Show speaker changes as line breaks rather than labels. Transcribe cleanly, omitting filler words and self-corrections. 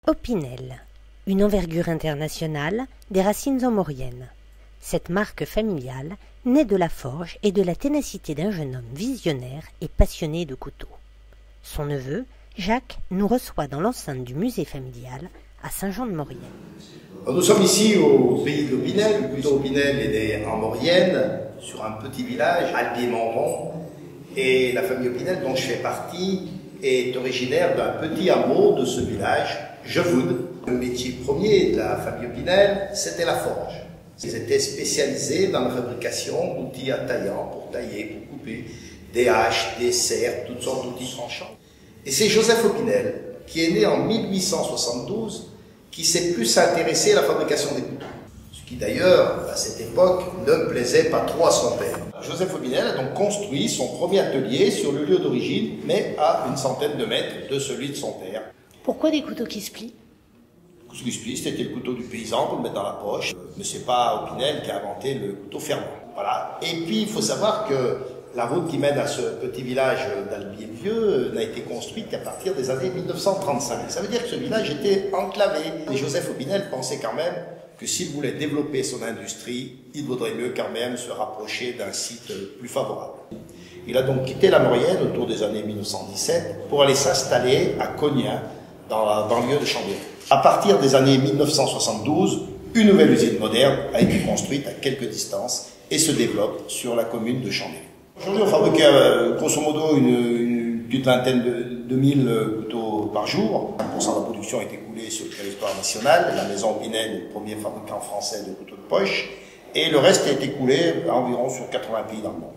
Opinel, une envergure internationale, des racines mauriennes. Cette marque familiale naît de la forge et de la ténacité d'un jeune homme visionnaire et passionné de couteaux. Son neveu, Jacques, nous reçoit dans l'enceinte du musée familial à Saint-Jean-de-Maurienne.
Nous sommes ici au pays de l'Opinel. Le couteau Opinel est né en Maurienne, sur un petit village, Albier-Montrond. Et la famille Opinel, dont je fais partie, est originaire d'un petit hameau de ce village, Jevoude. Le métier premier de la famille Opinel, c'était la forge. Ils étaient spécialisés dans la fabrication d'outils à taillant, pour tailler, pour couper, des haches, des serres, toutes sortes d'outils tranchants. Et c'est Joseph Opinel, qui est né en 1872, qui s'est plus intéressé à la fabrication des couteaux. Ce qui d'ailleurs, à cette époque, ne plaisait pas trop à son père. Joseph Opinel a donc construit son premier atelier sur le lieu d'origine, mais à une centaine de mètres de celui de son père.
Pourquoi des couteaux qui se plient?
Ce qui se plie, c'était le couteau du paysan pour le mettre dans la poche. Mais c'est pas Opinel qui a inventé le couteau fermant. Voilà. Et puis, il faut savoir que la route qui mène à ce petit village d'Albier-Vieux n'a été construite qu'à partir des années 1935. Ça veut dire que ce village était enclavé. Et Joseph Opinel pensait quand même que s'il voulait développer son industrie, il vaudrait mieux quand même se rapprocher d'un site plus favorable. Il a donc quitté la Maurienne autour des années 1917 pour aller s'installer à Cognin, dans la banlieue de Chambéry. À partir des années 1972, une nouvelle usine moderne a été construite à quelques distances et se développe sur la commune de Chambéry. Aujourd'hui, on fabrique grosso modo une petite vingtaine de mille couteaux par jour. 1% de la production est écoulée sur le territoire national. La maison Opinel est le premier fabricant français de couteaux de poche. Et le reste est écoulé environ sur 80 pays dans le monde.